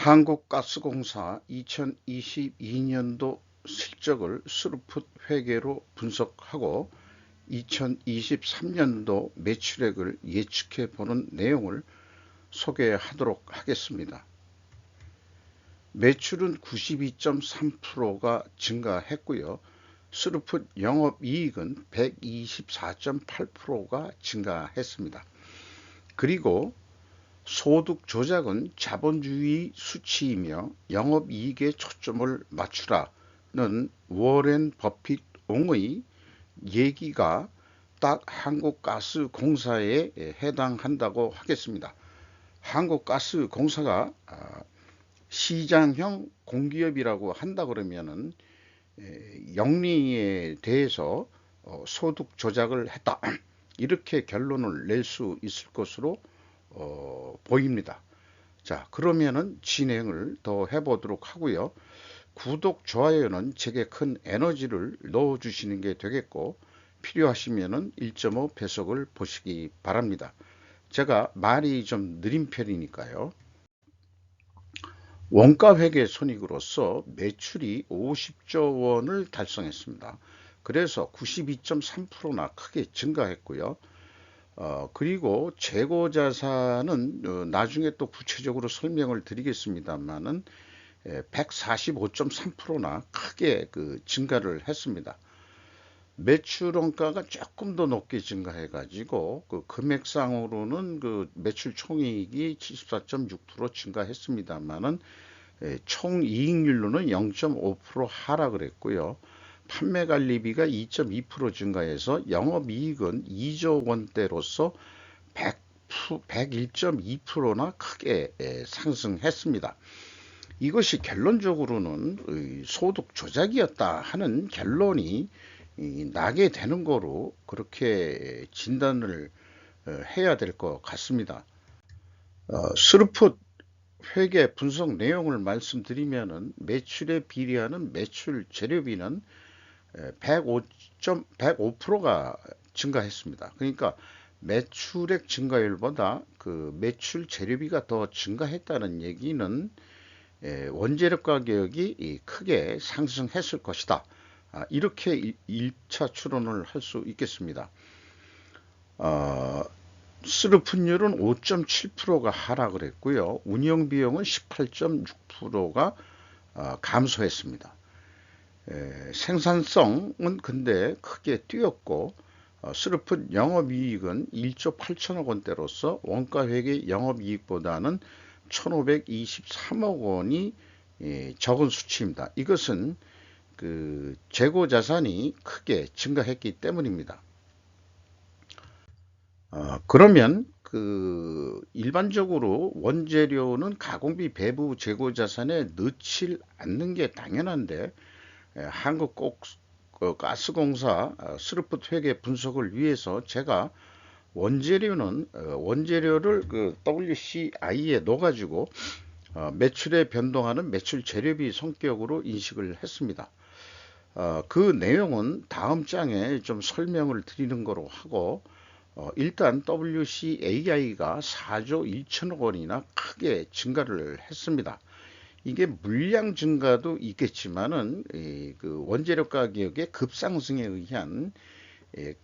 한국가스공사 2022년도 실적을 스루풋 회계로 분석하고 2023년도 매출액을 예측해 보는 내용을 소개하도록 하겠습니다. 매출은 92.3%가 증가했고요. 스루풋 영업이익은 124.8%가 증가했습니다. 그리고 소득 조작은 자본주의 수치이며 영업이익에 초점을 맞추라는 워렌 버핏 옹의 얘기가 딱 한국가스공사에 해당한다고 하겠습니다. 한국가스공사가 시장형 공기업이라고 한다 그러면은 영리에 대해서 소득 조작을 했다 이렇게 결론을 낼 수 있을 것으로 보입니다. 자, 그러면은 진행을 더 해보도록 하고요. 구독, 좋아요는 제게 큰 에너지를 넣어 주시는 게 되겠고 필요하시면은 1.5 배속을 보시기 바랍니다. 제가 말이 좀 느린 편이니까요. 원가회계 손익으로서 매출이 50조 원을 달성했습니다. 그래서 92.3%나 크게 증가했고요. 그리고 재고자산은 나중에 또 구체적으로 설명을 드리겠습니다만은 145.3%나 크게 증가를 했습니다. 매출 원가가 조금 더 높게 증가해 가지고 금액상으로는 매출 총이익이 74.6% 증가했습니다만은 총이익률로는 0.5% 하락을 했고요. 판매관리비가 2.2% 증가해서 영업이익은 2조 원대로서 101.2%나 크게 상승했습니다. 이것이 결론적으로는 소득 조작이었다 하는 결론이 나게 되는 거로 그렇게 진단을 해야 될 것 같습니다. 스루풋 회계 분석 내용을 말씀드리면은 매출에 비례하는 매출 재료비는 105%가 증가했습니다. 그러니까 매출액 증가율보다 매출 재료비가 더 증가했다는 얘기는 원재료 가격이 크게 상승했을 것이다. 이렇게 1차 추론을 할 수 있겠습니다. 스루풋률은 5.7%가 하락을 했고요. 운영비용은 18.6%가 감소했습니다. 생산성은 근데 크게 뛰었고 스루풋 영업이익은 1조 8천억 원대로서 원가회계 영업이익보다는 1523억 원이 적은 수치입니다. 이것은 재고자산이 크게 증가했기 때문입니다. 그러면 일반적으로 원재료는 가공비 배부 재고자산에 넣지 않는 게 당연한데 한국가스공사 스루풋 회계 분석을 위해서 제가 원재료를 WCI에 넣어가지고 매출에 변동하는 매출 재료비 성격으로 인식을 했습니다. 그 내용은 다음 장에 좀 설명을 드리는 거로 하고 일단 WCAI가 4조 1천억 원이나 크게 증가를 했습니다. 이게 물량 증가도 있겠지만은 원재료 가격의 급상승에 의한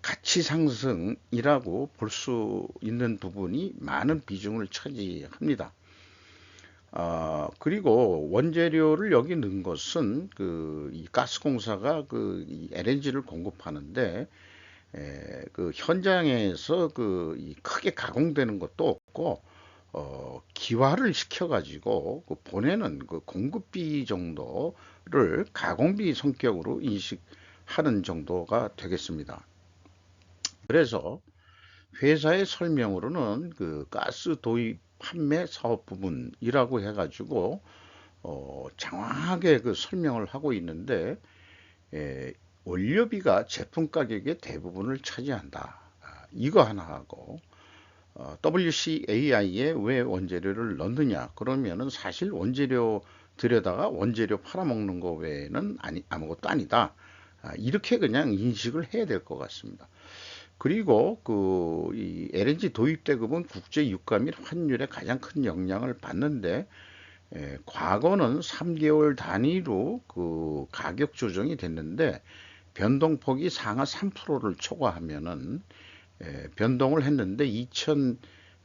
가치 상승이라고 볼 수 있는 부분이 많은 비중을 차지합니다. 그리고 원재료를 여기 넣은 것은 이 가스공사가 이 LNG를 공급하는데 현장에서 크게 가공되는 것도 없고 기화를 시켜 가지고 보내는 공급비 정도를 가공비 성격으로 인식하는 정도가 되겠습니다. 그래서 회사의 설명으로는 가스 도입 판매 사업 부분이라고 해가지고 장황하게 설명을 하고 있는데 원료비가 제품 가격의 대부분을 차지한다. 이거 하나 하고 WCAI에 왜 원재료를 넣느냐 그러면은 사실 원재료 들여다가 원재료 팔아먹는 거 외에는 아무것도 아니다. 이렇게 그냥 인식을 해야 될 것 같습니다. 그리고 이 LNG 도입 대금은 국제 유가 및 환율에 가장 큰 영향을 받는데 과거는 3개월 단위로 그 가격 조정이 됐는데 변동폭이 상하 3%를 초과하면은 변동을 했는데 2002년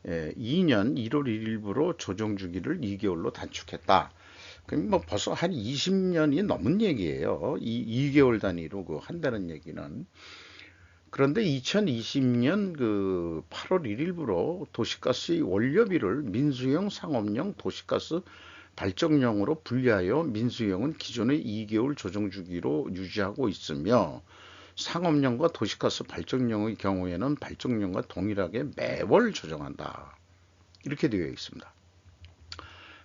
1월 1일부로 조정 주기를 2개월로 단축했다. 그럼 뭐 벌써 한 20년이 넘은 얘기예요. 이 2개월 단위로 그 한다는 얘기는. 그런데 2020년 그 8월 1일부로 도시가스 원료비를 민수용, 상업용 도시가스 발전용으로 분리하여 민수용은 기존의 2개월 조정 주기로 유지하고 있으며 상업용과 도시가스 발전용의 경우에는 발전용과 동일하게 매월 조정한다. 이렇게 되어 있습니다.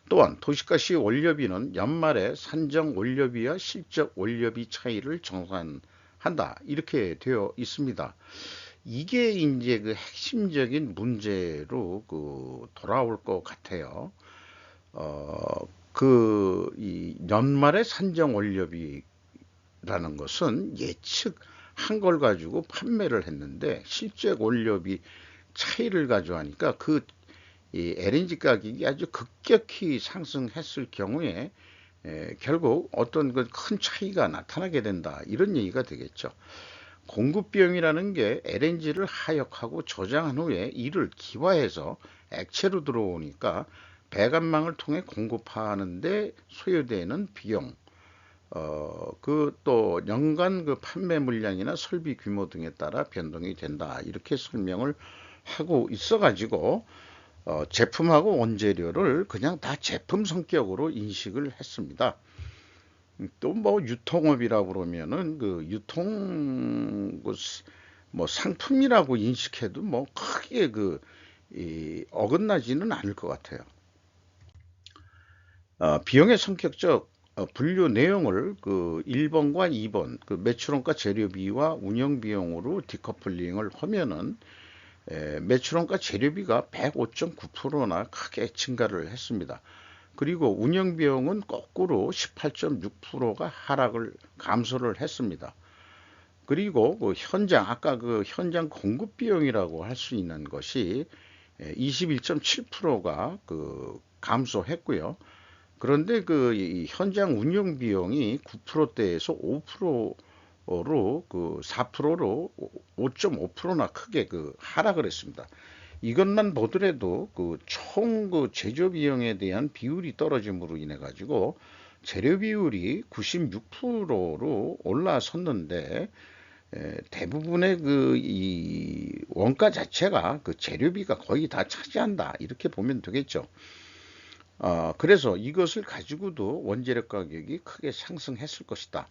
또한 도시가스 원료비는 연말에 산정 원료비와 실적 원료비 차이를 정산한다. 이렇게 되어 있습니다. 이게 이제 그 핵심적인 문제로 그 돌아올 것 같아요. 이 연말에 산정 원료비라는 것은 예측한 걸 가지고 판매를 했는데 실제 원료비 차이를 가져가니까 이 LNG 가격이 아주 급격히 상승했을 경우에 결국 어떤 그 큰 차이가 나타나게 된다. 이런 얘기가 되겠죠. 공급 비용이라는 게 LNG를 하역하고 저장한 후에 이를 기화해서 액체로 들어오니까 배관망을 통해 공급하는데 소요되는 비용, 그 또 연간 그 판매 물량이나 설비 규모 등에 따라 변동이 된다. 이렇게 설명을 하고 있어가지고 제품하고 원재료를 그냥 다 제품 성격으로 인식을 했습니다. 또 뭐 유통업이라고 그러면은 그 유통 뭐 상품이라고 인식해도 뭐 크게 어긋나지는 않을 것 같아요. 비용의 성격적 분류 내용을 그 1번과 2번 그 매출원가 재료비와 운영비용으로 디커플링을 하면은 매출원가 재료비가 105.9%나 크게 증가를 했습니다. 그리고 운영비용은 거꾸로 18.6%가 감소를 했습니다. 그리고 그 아까 그 현장 공급 비용이라고 할 수 있는 것이 21.7%가 그 감소했고요. 그런데 이 현장 운영 비용이 9%대에서 5%로 그 4%로 5.5%나 크게 그 하락을 했습니다. 이것만 보더라도 그 총 그 제조 비용에 대한 비율이 떨어짐으로 인해 가지고 재료 비율이 96%로 올라섰는데 대부분의 이 원가 자체가 그 재료비가 거의 다 차지한다. 이렇게 보면 되겠죠. 그래서 이것을 가지고도 원재료 가격이 크게 상승했을 것이다.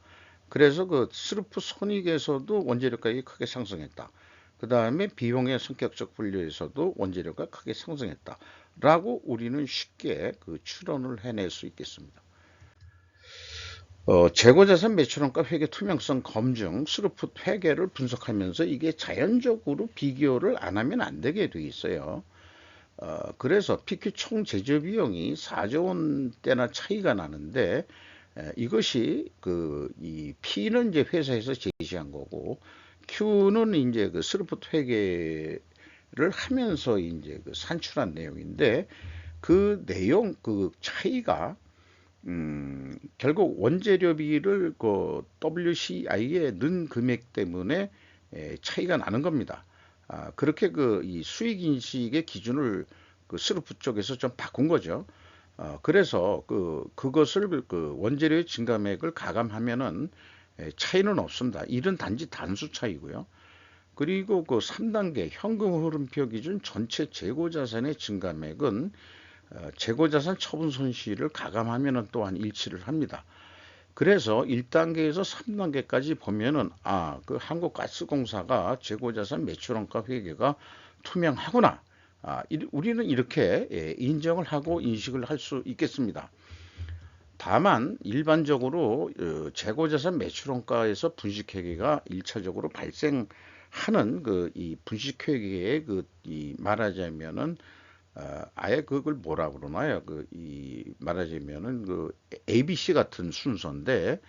그래서 그 스루프 손익에서도 원재료 가격이 크게 상승했다. 그 다음에 비용의 성격적 분류에서도 원재료가 크게 상승했다. 라고 우리는 쉽게 그 추론을 해낼 수 있겠습니다. 재고자산 매출원가 회계 투명성 검증, 스루풋 회계를 분석하면서 이게 자연적으로 비교를 안 하면 안 되게 돼 있어요. 그래서 PQ 총 제조 비용이 4조 원대나 차이가 나는데 이것이 이 P는 이제 회사에서 제시한 거고 Q는 이제 그 스루풋 회계를 하면서 이제 그 산출한 내용인데 그 내용 그 차이가 결국 원재료비를 그 WCI에 넣은 금액 때문에 차이가 나는 겁니다. 그렇게 이 수익 인식의 기준을 그 스루프 쪽에서 좀 바꾼 거죠. 그래서 그것을 원재료의 증감액을 가감하면은 차이는 없습니다. 이런 단지 단수 차이고요. 그리고 그 3단계 현금 흐름표 기준 전체 재고자산의 증감액은 재고자산 처분 손실을 가감하면은 또한 일치를 합니다. 그래서 1단계에서 3단계까지 보면은 그 한국가스공사가 재고자산 매출원가 회계가 투명하구나. 우리는 이렇게 인정을 하고 인식을 할 수 있겠습니다. 다만 일반적으로 재고자산 매출원가에서 분식회계가 1차적으로 발생하는 이 분식회계의 이 말하자면은 아예 그걸 뭐라 그러나요? 말하자면은 ABC 같은 순서인데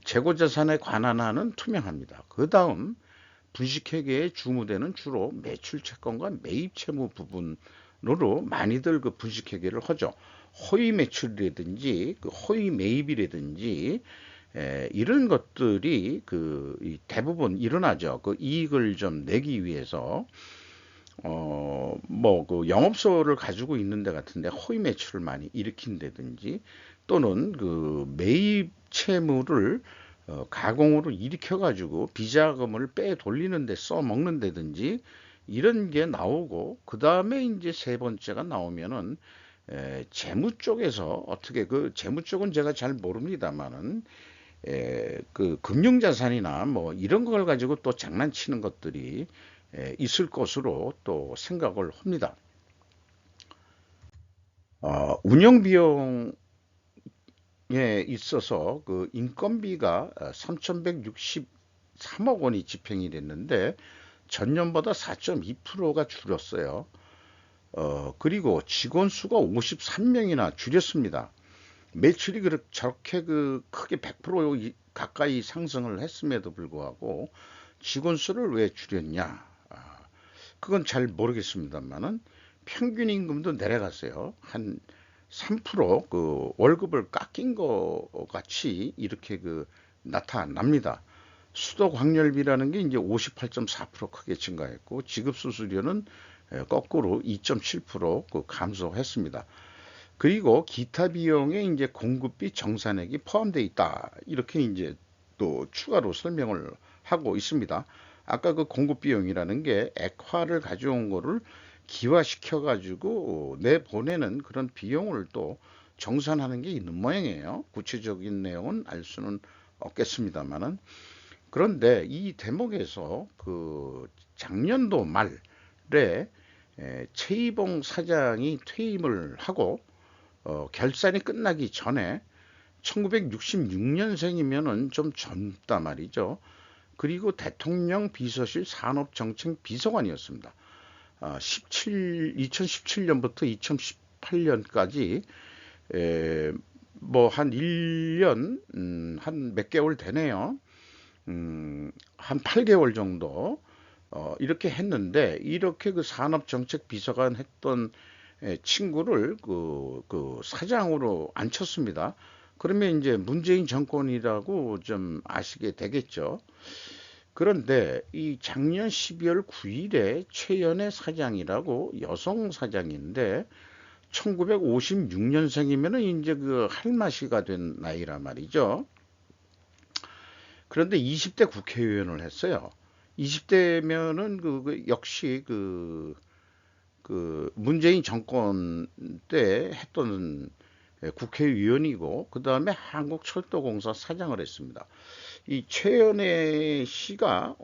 재고자산에 관한 한은 투명합니다. 그 다음 분식회계의 주무대는 주로 매출 채권과 매입 채무 부분으로 많이들 그 분식회계를 하죠. 허위 매출이라든지 그 허위 매입이라든지 이런 것들이 대부분 일어나죠. 그 이익을 좀 내기 위해서 뭐 그 영업소를 가지고 있는 데 같은데 허위 매출을 많이 일으킨다든지 또는 그 매입 채무를 가공으로 일으켜 가지고 비자금을 빼 돌리는 데 써먹는다든지 이런 게 나오고, 그 다음에 이제 세 번째가 나오면은 재무 쪽에서 어떻게, 그 재무 쪽은 제가 잘 모릅니다만은 그 금융자산이나 뭐 이런 걸 가지고 또 장난치는 것들이 있을 것으로 또 생각을 합니다. 운영 비용에 있어서 그 인건비가 3,163억 원이 집행이 됐는데 전년보다 4.2%가 줄었어요. 그리고 직원 수가 53명이나 줄였습니다. 매출이 저렇게 그 크게 100% 가까이 상승을 했음에도 불구하고 직원 수를 왜 줄였냐? 그건 잘 모르겠습니다만은 평균 임금도 내려갔어요. 한 3% 월급을 깎인 거 같이 이렇게 나타납니다. 수도 광열비라는 게 이제 58.4% 크게 증가했고, 지급 수수료는 거꾸로 2.7% 감소했습니다. 그리고 기타 비용에 이제 공급비 정산액이 포함되어 있다. 이렇게 이제 또 추가로 설명을 하고 있습니다. 아까 그 공급 비용이라는 게 액화를 가져온 거를 기화시켜 가지고 내보내는 그런 비용을 또 정산하는 게 있는 모양이에요. 구체적인 내용은 알 수는 없겠습니다만은, 그런데 이 대목에서 그 작년도 말에 최이봉 사장이 퇴임을 하고 결산이 끝나기 전에 1966년생이면은 좀 젊단 말이죠. 그리고 대통령 비서실 산업정책 비서관이었습니다. 2017년부터 2018년까지 뭐 한 1년 한 몇 개월 되네요. 한 8개월 정도 이렇게 했는데, 이렇게 그 산업정책 비서관 했던 친구를 그 사장으로 앉혔습니다. 그러면 이제 문재인 정권이라고 좀 아시게 되겠죠. 그런데 이 작년 12월 9일에 최연애 사장이라고 여성 사장인데 1956년생이면은 이제 그 할마시가 된 나이라 말이죠. 그런데 20대 국회의원을 했어요. 20대면은 역시 그 문재인 정권 때 했던 국회의원이고, 그 다음에 한국철도공사 사장을 했습니다. 이 최연애 씨가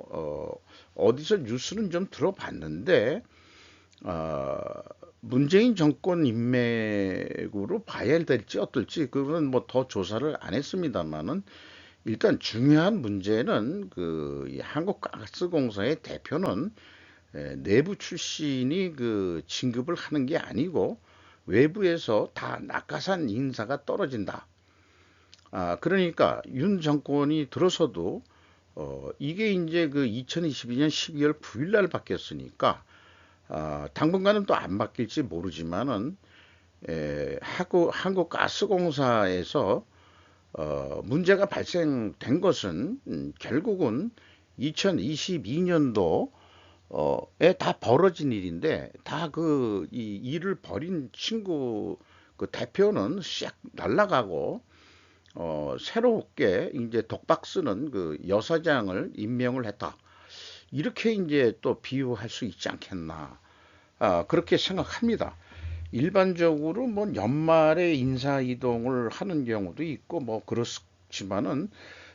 어디서 뉴스는 좀 들어봤는데 어, 문재인 정권 인맥으로 봐야 될지 어떨지 그건 뭐 더 조사를 안 했습니다만은, 일단 중요한 문제는 이 한국가스공사의 대표는 내부 출신이 진급을 하는 게 아니고 외부에서 다 낙하산 인사가 떨어진다. 그러니까 윤 정권이 들어서도 이게 이제 2022년 12월 9일 날 바뀌었으니까 당분간은 또 안 바뀔지 모르지만은 한국가스공사에서 문제가 발생된 것은 결국은 2022년도에 다 벌어진 일인데, 다 이 일을 벌인 친구 대표는 싹 날라가고 새롭게 이제 독박 쓰는 여사장을 임명을 했다. 이렇게 이제 또 비유할 수 있지 않겠나. 그렇게 생각합니다. 일반적으로 뭐 연말에 인사 이동을 하는 경우도 있고 뭐 그렇지만은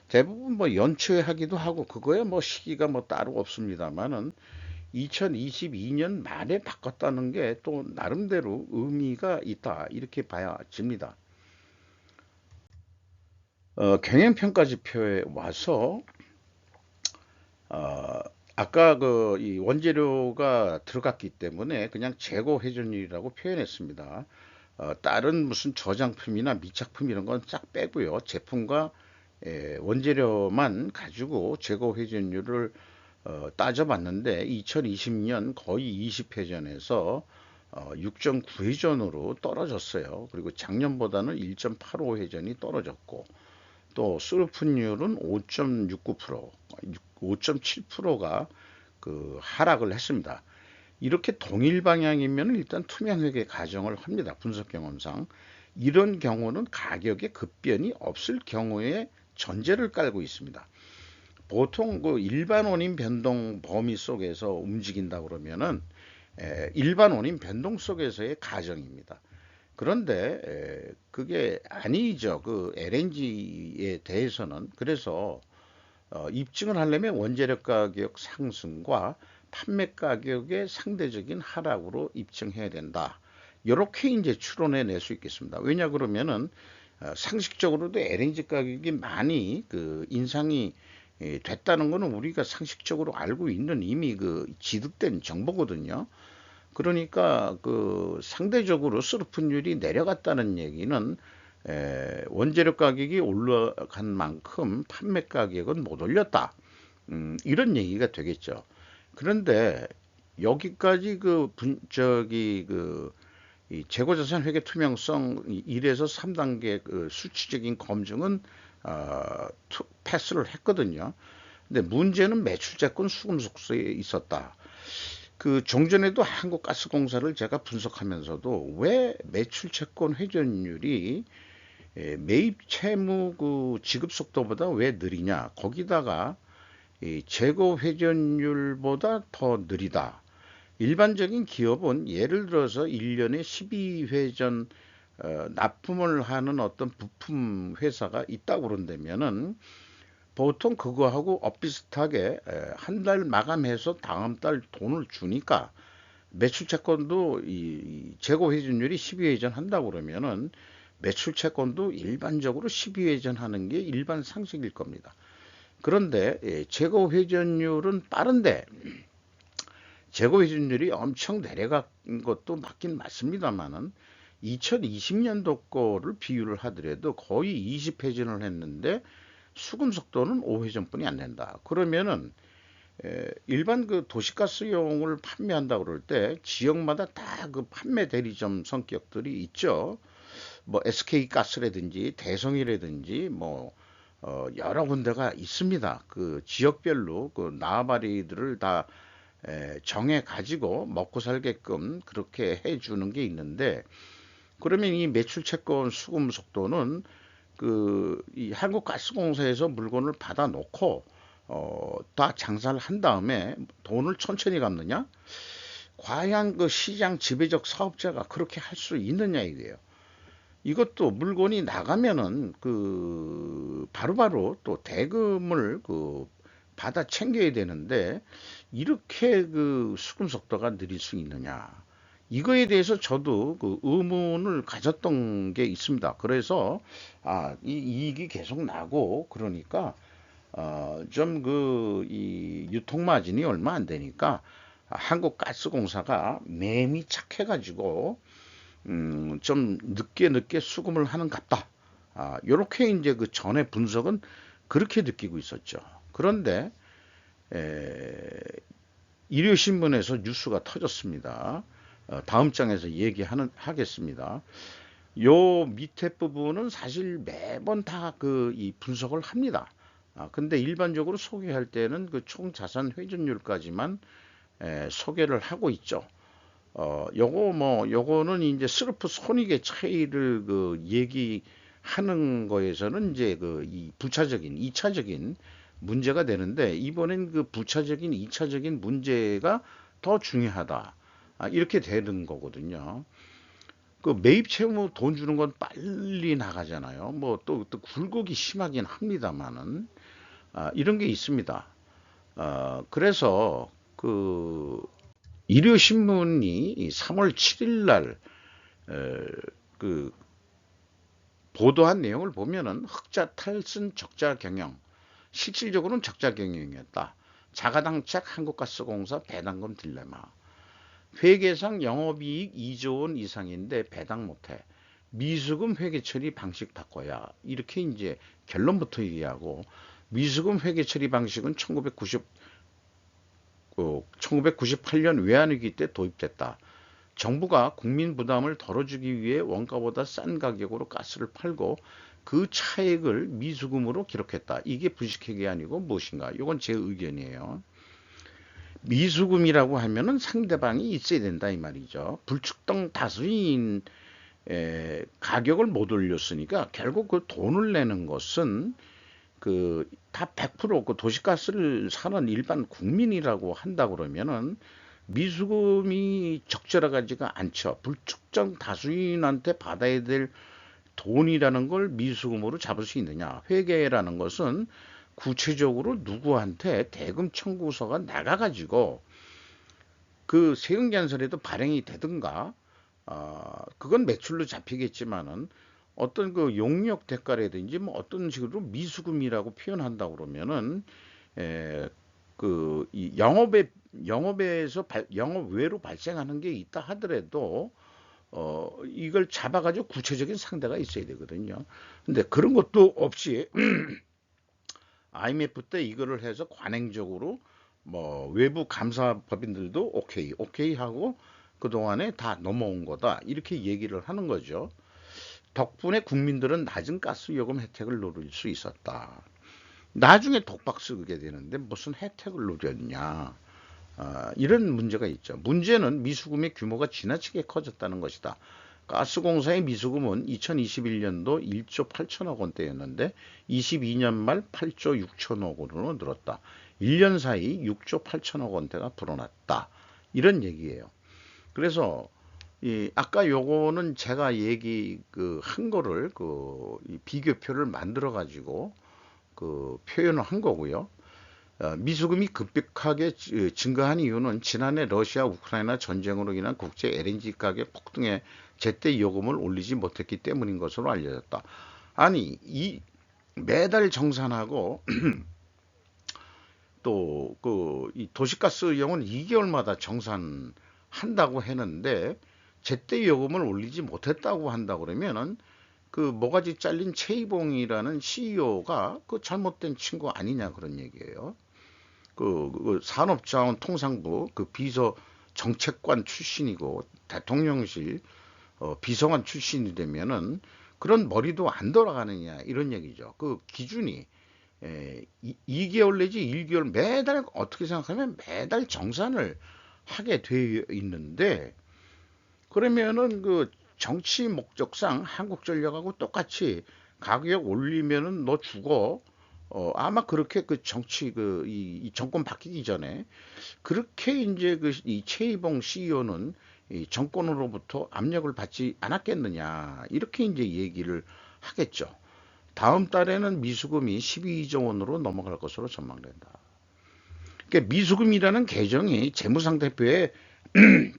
대부분 뭐 연초에 하기도 하고, 그거에 뭐 시기가 뭐 따로 없습니다만은 2022년 말에 바꿨다는 게 또 나름대로 의미가 있다, 이렇게 봐야집니다. 경영평가지표에 와서 어, 아까 이 원재료가 들어갔기 때문에 그냥 재고 회전율이라고 표현했습니다. 다른 무슨 저장품이나 미착품 이런 건 쫙 빼고요. 제품과 원재료만 가지고 재고 회전율을 따져봤는데 2020년 거의 20회전에서 6.9회전으로 떨어졌어요. 그리고 작년보다는 1.85회전이 떨어졌고 또 수르프률은 5.69%, 5.7%가 그 하락을 했습니다. 이렇게 동일 방향이면 일단 투명회계 가정을 합니다. 분석 경험상. 이런 경우는 가격에 급변이 없을 경우에 전제를 깔고 있습니다. 보통 그 일반 원인 변동 범위 속에서 움직인다 그러면은 일반 원인 변동 속에서의 가정입니다. 그런데 그게 아니죠. 그 LNG에 대해서는. 그래서 입증을 하려면 원재료 가격 상승과 판매 가격의 상대적인 하락으로 입증해야 된다. 이렇게 이제 추론해 낼 수 있겠습니다. 왜냐 그러면은 상식적으로도 LNG 가격이 많이 그 인상이 됐다는 것은 우리가 상식적으로 알고 있는 이미 그 지득된 정보거든요. 그러니까 그 상대적으로 수르프율이 내려갔다는 얘기는 원재료 가격이 올라간 만큼 판매 가격은 못 올렸다. 이런 얘기가 되겠죠. 그런데 여기까지 저기 이 재고자산 회계 투명성 1에서 3단계 그 수치적인 검증은 패스를 했거든요. 근데 문제는 매출자권 수금 속소에 있었다. 그 종전에도 한국가스공사를 제가 분석하면서도 왜 매출채권 회전율이 매입 채무 그 지급 속도보다 왜 느리냐? 거기다가 이 재고 회전율보다 더 느리다. 일반적인 기업은 예를 들어서 1년에 12회전 납품을 하는 어떤 부품 회사가 있다고 그런다면은 보통 그거하고 엇비슷하게 한 달 마감해서 다음 달 돈을 주니까 매출 채권도 이 재고 회전율이 12회전 한다고 그러면은 매출 채권도 일반적으로 12회전 하는 게 일반 상식일 겁니다. 그런데 재고 회전율은 빠른데 재고 회전율이 엄청 내려간 것도 맞긴 맞습니다만은 2020년도 거를 비유를 하더라도 거의 20회전을 했는데 수금 속도는 5회전뿐이 안 된다. 그러면은 일반 그 도시가스용을 판매한다 그럴 때 지역마다 다 그 판매 대리점 성격들이 있죠. 뭐 SK가스라든지 대성이라든지 뭐 여러 군데가 있습니다. 그 지역별로 그 나와바리들을 다 정해 가지고 먹고 살게끔 그렇게 해 주는 게 있는데 그러면 이 매출 채권 수금 속도는 그 이 한국가스공사에서 물건을 받아 놓고 다 장사를 한 다음에 돈을 천천히 갚느냐? 과연 그 시장 지배적 사업자가 그렇게 할 수 있느냐 이거예요. 이것도 물건이 나가면은 그 바로바로 또 대금을 그 받아 챙겨야 되는데 이렇게 그 수금 속도가 느릴 수 있느냐? 이거에 대해서 저도 그 의문을 가졌던 게 있습니다. 그래서 이 이익이 계속 나고 그러니까 좀 그 이 유통 마진이 얼마 안 되니까 한국가스공사가 매미 착해가지고 좀 늦게 수금을 하는 같다. 요렇게 이제 그 전에 분석은 그렇게 느끼고 있었죠. 그런데 일요신문에서 뉴스가 터졌습니다. 다음 장에서 하겠습니다. 요 밑에 부분은 사실 매번 다 그 이 분석을 합니다. 근데 일반적으로 소개할 때는 그 총 자산 회전율까지만 소개를 하고 있죠. 요거는 이제 스르프 손익의 차이를 그 얘기하는 거에서는 이제 그 이 부차적인, 2차적인 문제가 되는데 이번엔 그 부차적인, 2차적인 문제가 더 중요하다. 이렇게 되는 거거든요. 그 매입 채무 돈 주는 건 빨리 나가잖아요. 뭐 또 굴곡이 심하긴 합니다만은 이런 게 있습니다. 그래서 그 일요신문이 3월 7일 날 그 보도한 내용을 보면은 흑자 탈승 적자 경영, 실질적으로는 적자 경영이었다. 자가당착 한국가스공사 배당금 딜레마. 회계상 영업이익 2조 원 이상인데 배당 못해. 미수금 회계 처리 방식 바꿔야. 이렇게 이제 결론부터 얘기하고 미수금 회계 처리 방식은 1998년 외환위기 때 도입됐다. 정부가 국민 부담을 덜어주기 위해 원가보다 싼 가격으로 가스를 팔고 그 차액을 미수금으로 기록했다. 이게 불식회계 아니고 무엇인가? 이건 제 의견이에요. 미수금이라고 하면은 상대방이 있어야 된다 이 말이죠. 불특정 다수인 가격을 못 올렸으니까 결국 그 돈을 내는 것은 그 다 100%그 도시가스를 사는 일반 국민이라고 한다 그러면은 미수금이 적절하지가 않죠. 불특정 다수인한테 받아야 될 돈이라는 걸 미수금으로 잡을 수 있느냐. 회계라는 것은 구체적으로 누구한테 대금 청구서가 나가가지고 그 세금 관세라도 발행이 되든가, 그건 매출로 잡히겠지만은 어떤 그 용역 대가라든지 뭐 어떤 식으로 미수금이라고 표현한다 그러면은 이 영업에서 영업 외로 발생하는 게 있다 하더라도 이걸 잡아가지고 구체적인 상대가 있어야 되거든요. 근데 그런 것도 없이 IMF 때 이거를 해서 관행적으로 뭐 외부 감사 법인들도 오케이 하고 그동안에 다 넘어온 거다 이렇게 얘기를 하는 거죠. 덕분에 국민들은 낮은 가스 요금 혜택을 누릴 수 있었다. 나중에 독박 쓰게 되는데 무슨 혜택을 누렸냐. 이런 문제가 있죠. 문제는 미수금의 규모가 지나치게 커졌다는 것이다. 가스공사의 미수금은 2021년도 1조 8천억 원대였는데 22년 말 8조 6천억 원으로 늘었다. 1년 사이 6조 8천억 원대가 불어났다. 이런 얘기예요. 그래서 아까 요거는 제가 한 거를 이 비교표를 만들어 가지고 표현을 한 거고요. 미수금이 급격하게 증가한 이유는 지난해 러시아 우크라이나 전쟁으로 인한 국제 LNG 가격 폭등에 제때 요금을 올리지 못했기 때문인 것으로 알려졌다. 아니 이 매달 정산하고 또 이 도시가스용은 2개월마다 정산한다고 했는데 제때 요금을 올리지 못했다고 한다 그러면은 그 모가지 잘린 최이봉이라는 CEO가 그 잘못된 친구 아니냐 그런 얘기예요. 그 산업자원통상부 그 비서 정책관 출신이고 대통령실 비서관 출신이 되면은 그런 머리도 안 돌아가느냐 이런 얘기죠. 그 기준이 2개월 내지 1개월 매달 어떻게 생각하면 매달 정산을 하게 되어 있는데 그러면은 그 정치 목적상 한국전력하고 똑같이 가격 올리면은 너 죽어. 아마 그렇게 그 정치 이 정권 바뀌기 전에 그렇게 이제 이 최이봉 CEO는 이 정권으로부터 압력을 받지 않았겠느냐 이렇게 이제 얘기를 하겠죠. 다음 달에는 미수금이 12조 원으로 넘어갈 것으로 전망된다. 그러니까 미수금이라는 계정이 재무상태표에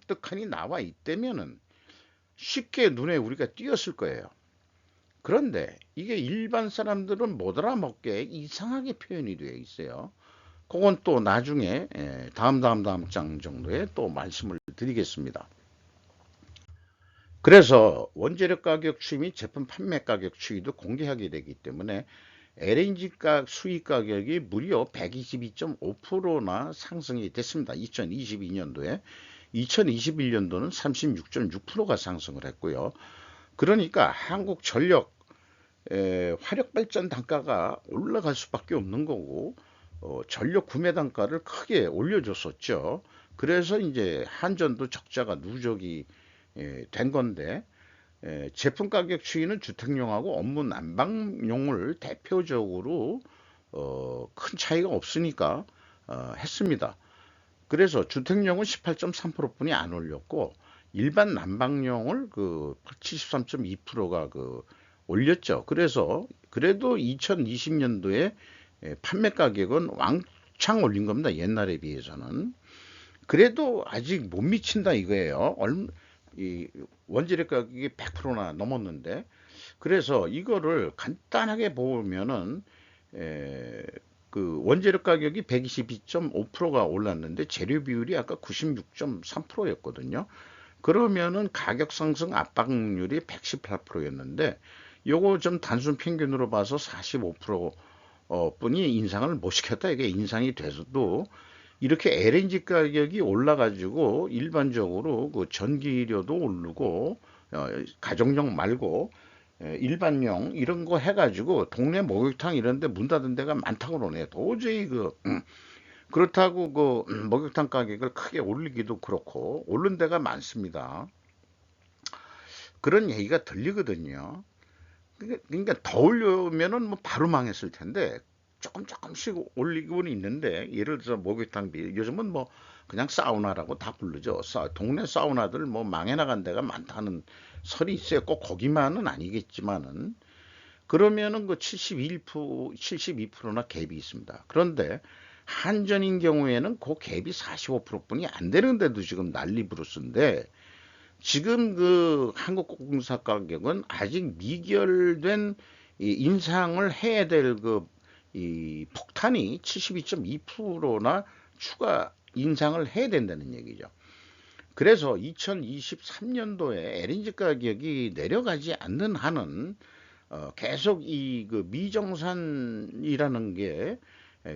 떡하니 나와 있다면은 쉽게 눈에 우리가 띄었을 거예요. 그런데 이게 일반 사람들은 못 알아먹게 이상하게 표현이 되어 있어요. 그건 또 나중에 다음 장 정도에 또 말씀을 드리겠습니다. 그래서 원재료 가격 추이 및 제품 판매 가격 추이도 공개하게 되기 때문에 LNG 수입 가격이 무려 122.5%나 상승이 됐습니다. 2022년도에 2021년도는 36.6%가 상승을 했고요. 그러니까 한국전력 화력발전 단가가 올라갈 수밖에 없는 거고 전력 구매 단가를 크게 올려줬었죠. 그래서 이제 한전도 적자가 누적이 된 건데 제품 가격 추이는 주택용하고 업무 난방용을 대표적으로 큰 차이가 없으니까 했습니다. 그래서 주택용은 18.3%뿐이 안 올렸고 일반 난방용을 73.2%가 올렸죠. 그래서 그래도 2020년도에 판매 가격은 왕창 올린 겁니다. 옛날에 비해서는. 그래도 아직 못 미친다 이거예요. 이 원재료 가격이 100%나 넘었는데 그래서 이거를 간단하게 보면은 그 원재료 가격이 122.5%가 올랐는데 재료 비율이 아까 96.3%였거든요. 그러면은 가격 상승 압박률이 118%였는데 요거 좀 단순 평균으로 봐서 45% 뿐이 인상을 못 시켰다. 이게 인상이 돼서도 이렇게 LNG 가격이 올라가지고 일반적으로 그 전기료도 오르고 가정용 말고 일반용 이런 거 해가지고 동네 목욕탕 이런 데 문 닫은 데가 많다고 그러네. 도저히 그렇다고 목욕탕 가격을 크게 올리기도 그렇고 오른 데가 많습니다. 그런 얘기가 들리거든요. 그러니까 더 올려면은 뭐 바로 망했을 텐데 조금씩 올리고는 있는데, 예를 들어서 목욕탕비 요즘은 뭐 그냥 사우나라고 다 부르죠. 동네 사우나들 뭐 망해 나간 데가 많다는 설이 있어요. 꼭 거기만은 아니겠지만은 그러면은 그 72%나 갭이 있습니다. 그런데 한전인 경우에는 그 갭이 45%뿐이 안 되는데도 지금 난리 부르스인데, 지금 그 한국공사 가격은 아직 미결된 이 인상을 해야 될 이 폭탄이 72.2%나 추가 인상을 해야 된다는 얘기죠. 그래서 2023년도에 LNG 가격이 내려가지 않는 한은 계속 이 그 미정산이라는 게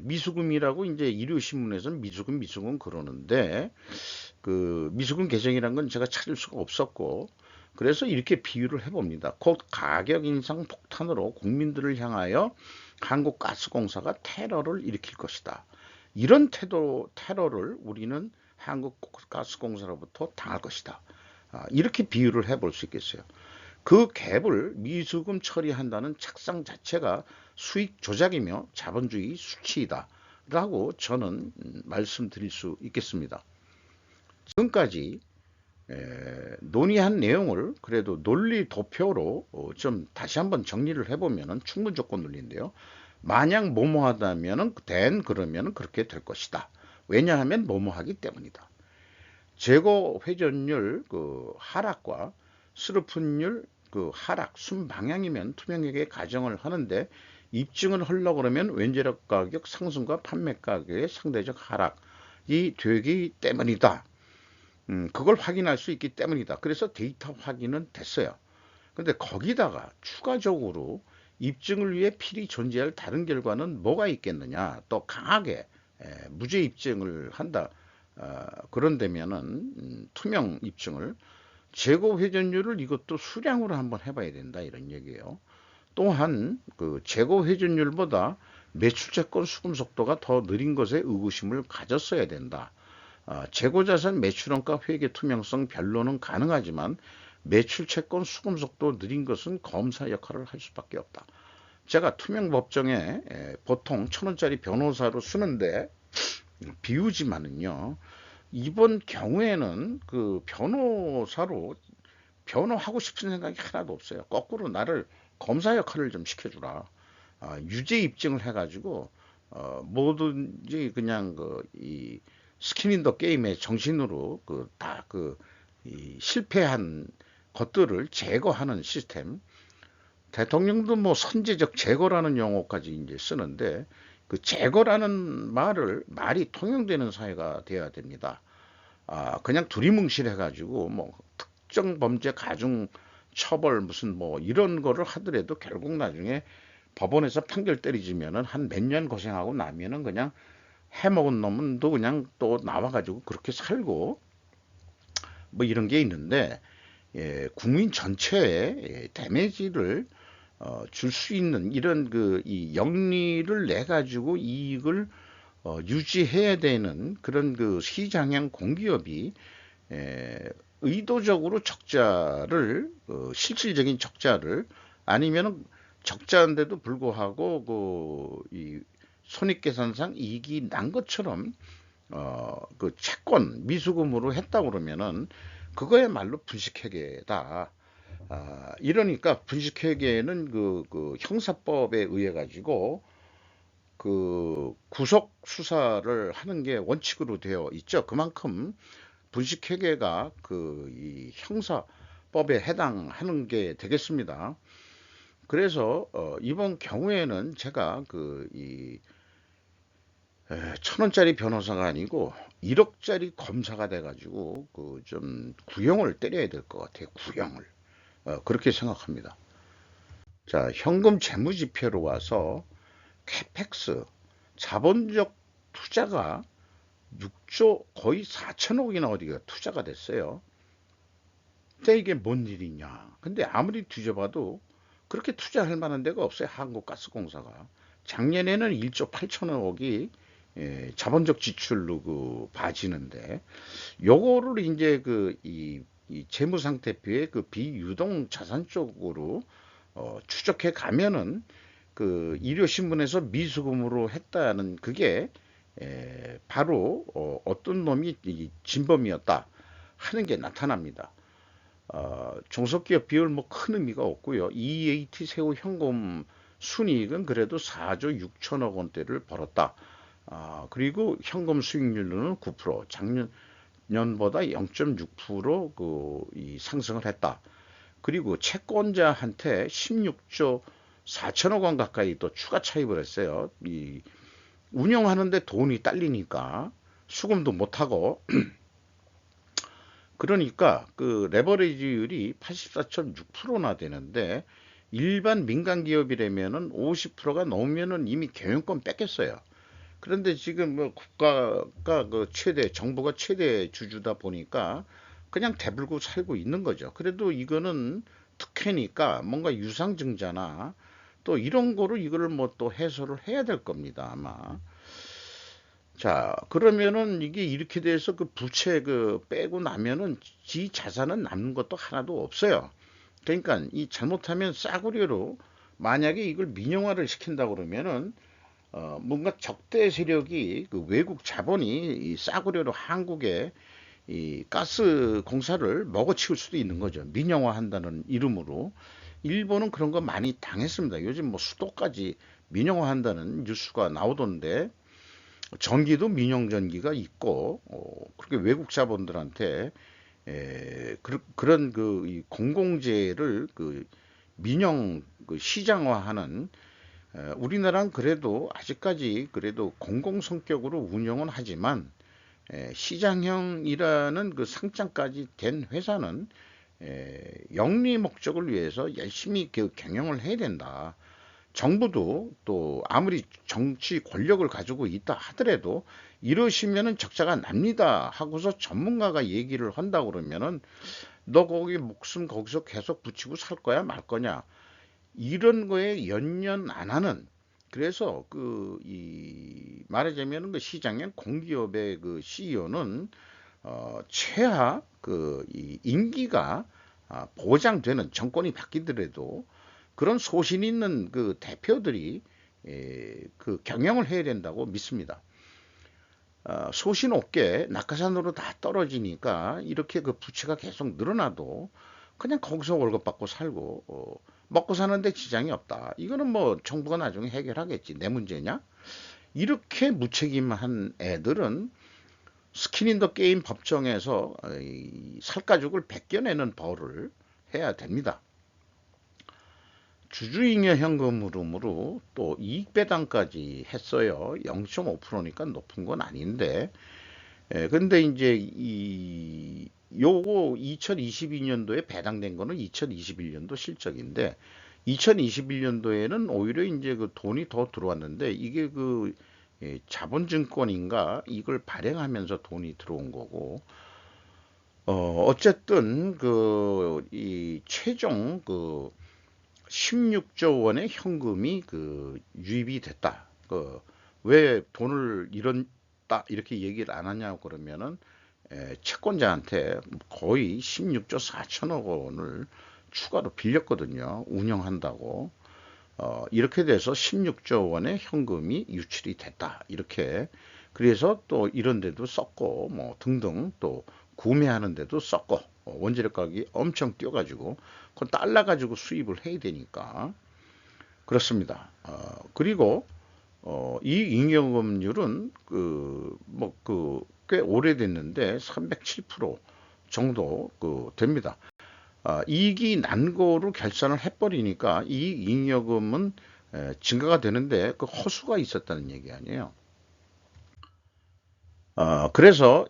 미수금이라고 이제 일요신문에서는 미수금 그러는데, 그 미수금 계정이란 건 제가 찾을 수가 없었고, 그래서 이렇게 비유를 해봅니다. 곧 가격 인상 폭탄으로 국민들을 향하여 한국가스공사가 테러를 일으킬 것이다. 이런 테러를 우리는 한국가스공사로부터 당할 것이다. 이렇게 비유를 해볼 수 있겠어요. 그 갭을 미수금 처리한다는 책상 자체가 수익 조작이며 자본주의 수치이다 라고 저는 말씀드릴 수 있겠습니다. 지금까지 논의한 내용을 그래도 논리 도표로 좀 다시 한번 정리를 해보면 충분 조건 논리인데요. 만약 뭐뭐하다면 그러면 그렇게 될 것이다. 왜냐하면 뭐뭐하기 때문이다. 재고 회전율 하락과 스루픈율 하락, 순방향이면 투명하게 가정을 하는데, 입증을 하려고 그러면 원재료 가격 상승과 판매 가격의 상대적 하락이 되기 때문이다. 그걸 확인할 수 있기 때문이다. 그래서 데이터 확인은 됐어요. 근데 거기다가 추가적으로 입증을 위해 필히 존재할 다른 결과는 뭐가 있겠느냐. 또 강하게 무죄 입증을 한다. 그런다면은 투명 입증을, 재고 회전율을 이것도 수량으로 한번 해봐야 된다 이런 얘기예요. 또한 그 재고 회전율보다 매출채권 수금 속도가 더 느린 것에 의구심을 가졌어야 된다. 재고자산 매출원가 회계 투명성 변론은 가능하지만 매출채권 수금 속도 느린 것은 검사 역할을 할 수밖에 없다. 제가 투명법정에 보통 1,000원짜리 변호사로 쓰는데 비우지만은요, 이번 경우에는 그 변호사로 변호하고 싶은 생각이 하나도 없어요. 거꾸로 나를 검사 역할을 좀 시켜주라. 유죄 입증을 해가지고 뭐든지 그냥 이 스킨 인 더 게임의 정신으로 이 실패한 것들을 제거하는 시스템. 대통령도 뭐 선제적 제거라는 용어까지 이제 쓰는데, 그 제거라는 말이 통용되는 사회가 되어야 됩니다. 그냥 두리뭉실해가지고 뭐 특정 범죄 가중 처벌 무슨 뭐 이런 거를 하더라도 결국 나중에 법원에서 판결 때리지면은 한 몇 년 고생하고 나면은 그냥 해먹은 놈은 또 그냥 또 나와가지고 그렇게 살고 뭐 이런 게 있는데, 국민 전체에 데미지를 줄 수 있는 이런 이 영리를 내 가지고 이익을 유지해야 되는 그런 시장형 공기업이 의도적으로 적자를 실질적인 적자를, 아니면은 적자인데도 불구하고 이 손익계산상 이익이 난 것처럼 그 채권 미수금으로 했다 그러면은 그거야말로 분식회계다. 이러니까 분식회계는 형사법에 의해 가지고 구속 수사를 하는 게 원칙으로 되어 있죠. 그만큼 분식회계가 이 형사법에 해당하는 게 되겠습니다. 그래서 이번 경우에는 제가 이 1,000원짜리 변호사가 아니고 1억짜리 검사가 돼가지고 좀 구형을 때려야 될 것 같아요. 구형을. 그렇게 생각합니다. 자, 현금 재무지표로 와서 캐펙스, 자본적 투자가 6조 거의 4천억이나 어디가 투자가 됐어요. 근데 이게 뭔 일이냐. 근데 아무리 뒤져봐도 그렇게 투자할 만한 데가 없어요. 한국가스공사가. 작년에는 1조 8천억이 자본적 지출로 그 봐지는데 요거를 이제 이 재무상태표의 그 비유동 자산 쪽으로 추적해 가면은 그 일요신문에서 미수금으로 했다는 그게 바로 어떤 놈이 이 진범이었다 하는 게 나타납니다. 종속기업 비율 뭐 큰 의미가 없고요. EAT 세후 현금 순이익은 그래도 4조 6천억 원대를 벌었다. 그리고 현금 수익률은 9%, 작년보다 0.6%이 상승을 했다. 그리고 채권자한테 16조 4천억 원 가까이 또 추가 차입을 했어요. 이 운영하는데 돈이 딸리니까 수금도 못하고 그러니까 그 레버리지율이 84.6%나 되는데 일반 민간 기업이라면은 50%가 넘으면은 이미 경영권 뺏겼어요. 그런데 지금 뭐 국가가 그 최대 정부가 최대 주주다 보니까 그냥 대불고 살고 있는 거죠. 그래도 이거는 특혜니까 뭔가 유상증자나 또 이런 거로 이거를 뭐 또 해소를 해야 될 겁니다, 아마. 자, 그러면은 이게 이렇게 돼서 그 부채 그 빼고 나면은 지 자산은 남는 것도 하나도 없어요. 그러니까 이 잘못하면 싸구려로 만약에 이걸 민영화를 시킨다 그러면은 뭔가 적대 세력이 그 외국 자본이 이 싸구려로 한국에 이 가스 공사를 먹어치울 수도 있는 거죠. 민영화한다는 이름으로. 일본은 그런 거 많이 당했습니다. 요즘 뭐 수도까지 민영화한다는 뉴스가 나오던데 전기도 민영 전기가 있고 그렇게 외국 자본들한테 그런 이 공공재를 그 민영 그 시장화하는 우리나라는 그래도 아직까지 그래도 공공 성격으로 운영은 하지만 시장형이라는 그 상장까지 된 회사는 영리 목적을 위해서 열심히 그 경영을 해야 된다. 정부도 또 아무리 정치 권력을 가지고 있다 하더라도 이러시면은 적자가 납니다 하고서 전문가가 얘기를 한다 그러면은 너 거기 목숨 거기서 계속 붙이고 살 거야 말 거냐 이런 거에 연연 안 하는 그래서 이 말하자면은 그 시장의 공기업의 그 CEO는 최하 이 임기가 보장되는 정권이 바뀌더라도 그런 소신 있는 그 대표들이 그 경영을 해야 된다고 믿습니다. 소신 없게 낙하산으로 다 떨어지니까 이렇게 그 부채가 계속 늘어나도 그냥 거기서 월급 받고 살고 먹고 사는데 지장이 없다. 이거는 뭐 정부가 나중에 해결하겠지. 내 문제냐? 이렇게 무책임한 애들은 스킨 인 더 게임 법정에서 이 살가죽을 벗겨내는 벌을 해야 됩니다. 주주잉여 현금 흐름으로 또 이익 배당까지 했어요. 0.5%니까 높은 건 아닌데. 근데 이제 요거 2022년도에 배당된 거는 2021년도 실적인데 2021년도에는 오히려 이제 그 돈이 더 들어왔는데 이게 자본증권인가 이걸 발행하면서 돈이 들어온 거고 어쨌든 이 최종 16조 원의 현금이 유입이 됐다. 왜 돈을 이렇게 얘기를 안 하냐고 그러면은 채권자한테 거의 16조 4천억 원을 추가로 빌렸거든요. 운영한다고. 이렇게 돼서 16조 원의 현금이 유출이 됐다. 이렇게. 그래서 또 이런 데도 썼고 뭐 등등 또 구매하는 데도 썼고 원재료 가격이 엄청 뛰어가지고 그건 달러 가지고 수입을 해야 되니까 그렇습니다. 그리고 이 잉여금률은 꽤 오래됐는데 307% 정도 됩니다. 이익이 난 거로 결산을 해버리니까 이 잉여금은 증가가 되는데 그 허수가 있었다는 얘기 아니에요. 그래서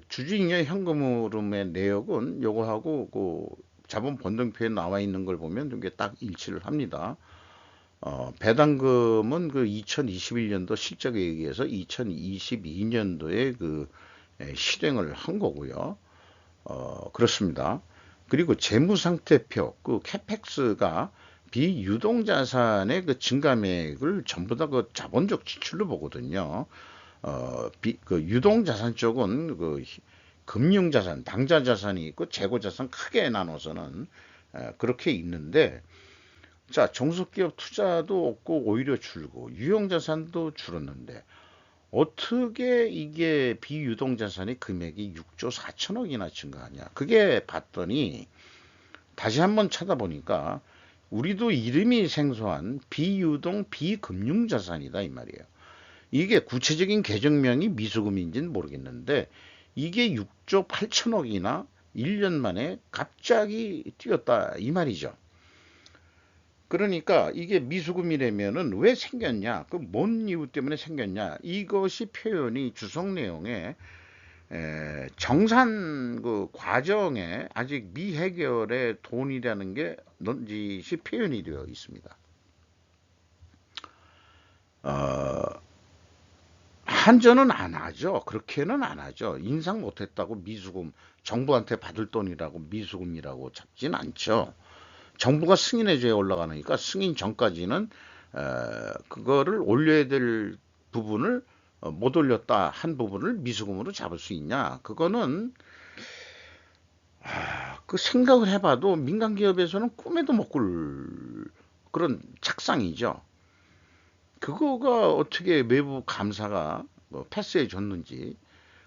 주주잉여 현금 흐름의 내역은 요거하고 자본 변동표에 나와 있는 걸 보면 이게 딱 일치를 합니다. 배당금은 그 2021년도 실적에 의해서 2022년도에 그 실행을 한 거고요. 그렇습니다. 그리고 재무상태표, 그 캐펙스가 비유동자산의 그 증감액을 전부 다 그 자본적 지출로 보거든요. 그 유동자산 쪽은 그 금융자산, 당좌자산이 있고 재고자산 크게 나눠서는 그렇게 있는데, 자, 종속기업 투자도 없고 오히려 줄고 유형자산도 줄었는데 어떻게 이게 비유동자산의 금액이 6조 4천억이나 증가하냐? 그게 봤더니 다시 한번 찾아보니까 우리도 이름이 생소한 비유동 비금융자산이다 이 말이에요. 이게 구체적인 계정명이 미수금인지는 모르겠는데 이게 6조 8천억이나 1년 만에 갑자기 뛰었다 이 말이죠. 그러니까 이게 미수금이라면은 왜 생겼냐? 그 뭔 이유 때문에 생겼냐? 이것이 표현이 주석 내용에 정산 그 과정에 아직 미해결의 돈이라는 게 넌지시 표현이 되어 있습니다. 한전은 안 하죠. 그렇게는 안 하죠. 인상 못했다고 미수금, 정부한테 받을 돈이라고 미수금이라고 잡진 않죠. 정부가 승인해줘야 올라가니까 승인 전까지는 그거를 올려야 될 부분을 못 올렸다 한 부분을 미수금으로 잡을 수 있냐? 그거는 그 생각을 해봐도 민간 기업에서는 꿈에도 못 꿀 그런 착상이죠. 그거가 어떻게 외부 감사가 뭐 패스해 줬는지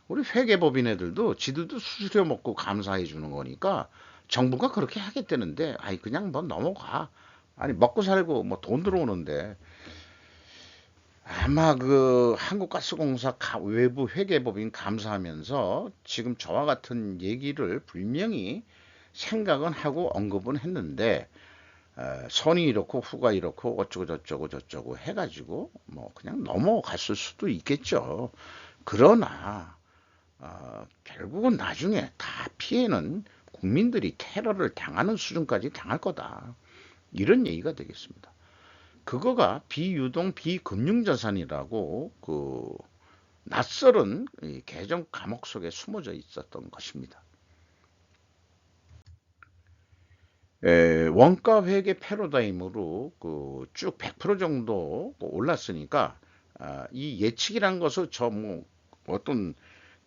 우리 회계법인애들도 지들도 수수료 먹고 감사해 주는 거니까 정부가 그렇게 하겠다는데 아이 그냥 뭐 넘어가. 아니 먹고 살고 뭐 돈 들어오는데 아마 그 한국가스공사 외부 회계법인 감사하면서 지금 저와 같은 얘기를 분명히 생각은 하고 언급은 했는데 선이 이렇고 후가 이렇고 어쩌고 저쩌고 저쩌고 해가지고 뭐 그냥 넘어갔을 수도 있겠죠. 그러나 결국은 나중에 다 피해는 국민들이 테러를 당하는 수준까지 당할 거다. 이런 얘기가 되겠습니다. 그거가 비유동 비금융자산이라고 그 낯설은 개정 감옥 속에 숨어져 있었던 것입니다. 원가 회계 패러다임으로 그 쭉 100% 정도 올랐으니까 이 예측이란 것은 저 뭐 어떤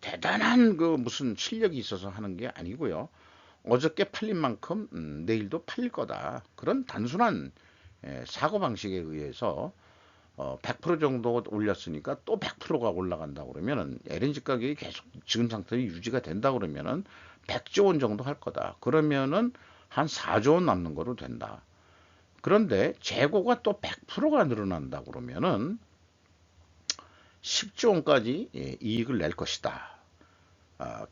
대단한 그 무슨 실력이 있어서 하는 게 아니고요. 어저께 팔린 만큼 내일도 팔릴 거다. 그런 단순한 사고방식에 의해서 100% 정도 올렸으니까 또 100%가 올라간다 그러면은 LNG 가격이 계속 지금 상태로 유지가 된다 그러면은 100조 원 정도 할 거다. 그러면은 한 4조 원 남는 거로 된다. 그런데 재고가 또 100%가 늘어난다 그러면은 10조 원까지 이익을 낼 것이다.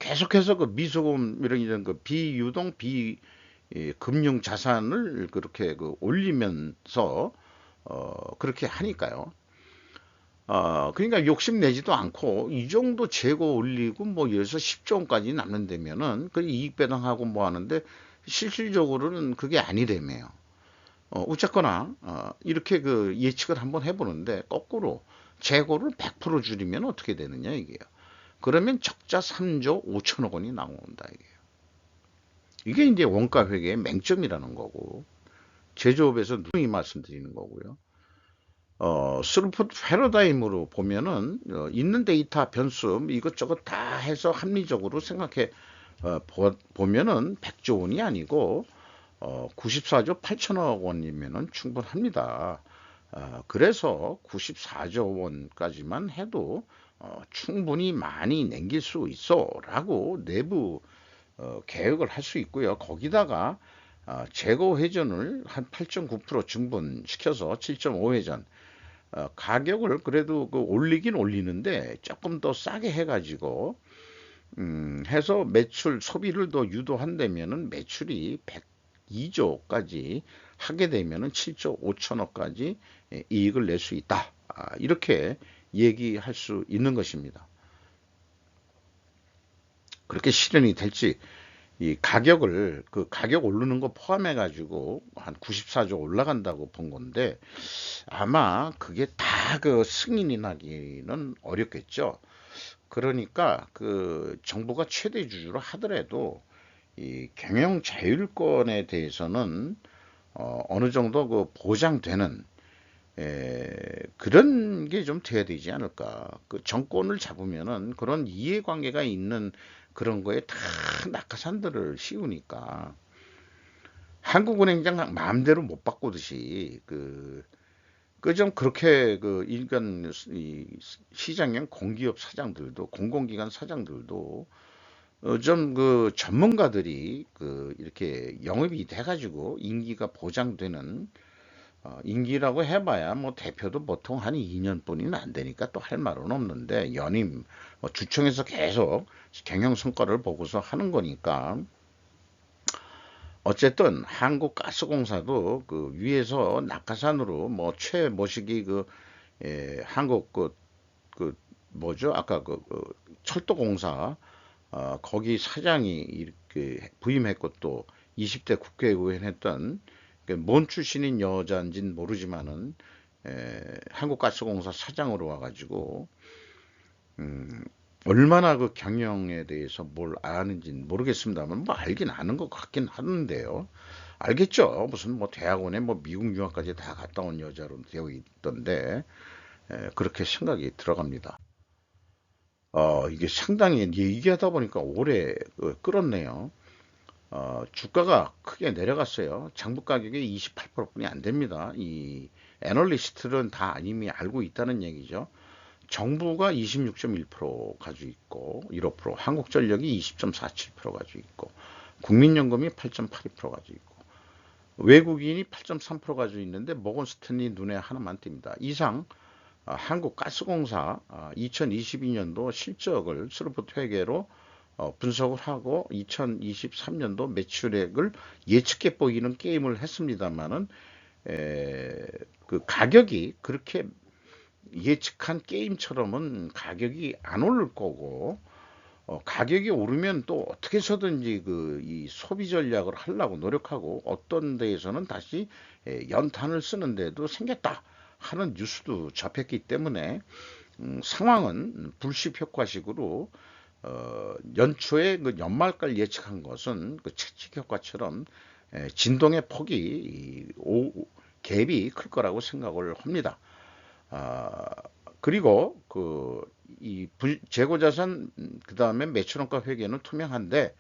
계속해서 그 미소금 이런 그 비유동 비금융 자산을 그렇게 그 올리면서 그렇게 하니까요. 그러니까 욕심내지도 않고 이 정도 재고 올리고 뭐 여기서 10조 원까지 남는다면은 그 이익 배당하고 뭐 하는데 실질적으로는 그게 아니래매요. 어쨌거나 이렇게 그 예측을 한번 해보는데 거꾸로 재고를 100% 줄이면 어떻게 되느냐 이게요. 그러면 적자 3조 5천억 원이 나온다 이게요. 이게 이제 원가 회계의 맹점이라는 거고 제조업에서 누누이 말씀드리는 거고요. 스루풋 패러다임으로 보면은 있는 데이터 변수 이것저것 다 해서 합리적으로 생각해 보면은 100조 원이 아니고 94조 8천억 원이면은 충분합니다. 그래서 94조 원까지만 해도 충분히 많이 남길 수 있어라고 내부 계획을 할 수 있고요. 거기다가 재고 회전을 한 8.9% 증분시켜서 7.5회전 가격을 그래도 그 올리긴 올리는데 조금 더 싸게 해가지고 해서 매출 소비를 더 유도한다면은 매출이 102조까지 하게 되면은 7조 5천억까지 이익을 낼 수 있다. 이렇게 얘기할 수 있는 것입니다. 그렇게 실현이 될지 이 가격을 그 가격 오르는 거 포함해 가지고 한 94조 올라간다고 본 건데 아마 그게 다 그 승인이 나기는 어렵겠죠. 그러니까 그 정부가 최대 주주로 하더라도 이 경영 자율권에 대해서는 어느 정도 그 보장되는 그런 게 좀 돼야 되지 않을까. 그 정권을 잡으면은 그런 이해관계가 있는 그런 거에 다 낙하산들을 씌우니까 한국은행장 마음대로 못 바꾸듯이 그 좀 그렇게 그 일간 이 시장형 공기업 사장들도 공공기관 사장들도 좀 그 전문가들이 그 이렇게 영입이 돼가지고 임기가 보장되는 임기라고 해봐야 뭐 대표도 보통 한 2년뿐이면 안 되니까 또 할 말은 없는데 연임 뭐 주총에서 계속 경영 성과를 보고서 하는 거니까 어쨌든 한국가스공사도 그 위에서 낙하산으로 뭐 최모시기 한국 그 뭐죠 아까 그 철도공사 거기 사장이 이렇게 부임했고 또 20대 국회의원 했던 뭔 출신인 여자인지는 모르지만은 한국가스공사 사장으로 와가지고 얼마나 그 경영에 대해서 뭘 아는지는 모르겠습니다만 뭐 알긴 아는 것 같긴 하는데요. 알겠죠. 무슨 뭐 대학원에 뭐 미국 유학까지 다 갔다 온 여자로 되어 있던데 그렇게 생각이 들어갑니다. 이게 상당히 얘기하다 보니까 오래 끌었네요. 주가가 크게 내려갔어요. 장부 가격이 28%뿐이 안 됩니다. 이 애널리스트들은 다 이미 알고 있다는 얘기죠. 정부가 26.1% 가지고 있고 1.5%, 한국전력이 20.47% 가지고 있고 국민연금이 8.82% 가지고 있고 외국인이 8.3% 가지고 있는데 모건 스탠리 눈에 하나만 띕니다. 이상 한국가스공사 2022년도 실적을 스루프트 회계로 분석을 하고 2023년도 매출액을 예측해 보이는 게임을 했습니다만은 그 가격이 그렇게 예측한 게임처럼은 가격이 안 오를 거고 가격이 오르면 또 어떻게 해서든지 이 소비 전략을 하려고 노력하고 어떤 데에서는 다시 연탄을 쓰는데도 생겼다 하는 뉴스도 접했기 때문에 상황은 불식 효과식으로 연초에 그 연말까지 예측한 것은 그 채찍 효과처럼 진동의 폭이 갭이 클 거라고 생각을 합니다. 아, 그리고 이 재고자산 그다음에 매출원가 회계는 투명한데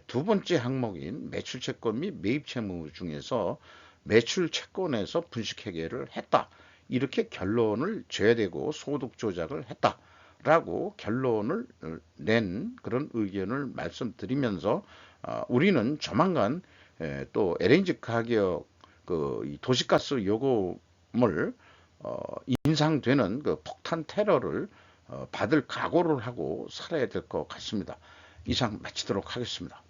두 번째 항목인 매출 채권 및 매입 채무 중에서 매출 채권에서 분식 회계를 했다. 이렇게 결론을 줘야 되고 소득 조작을 했다라고 결론을 낸 그런 의견을 말씀드리면서 우리는 조만간 또 LNG 가격 이 도시가스 요금을 인상되는 그 폭탄 테러를 받을 각오를 하고 살아야 될 것 같습니다. 이상 마치도록 하겠습니다.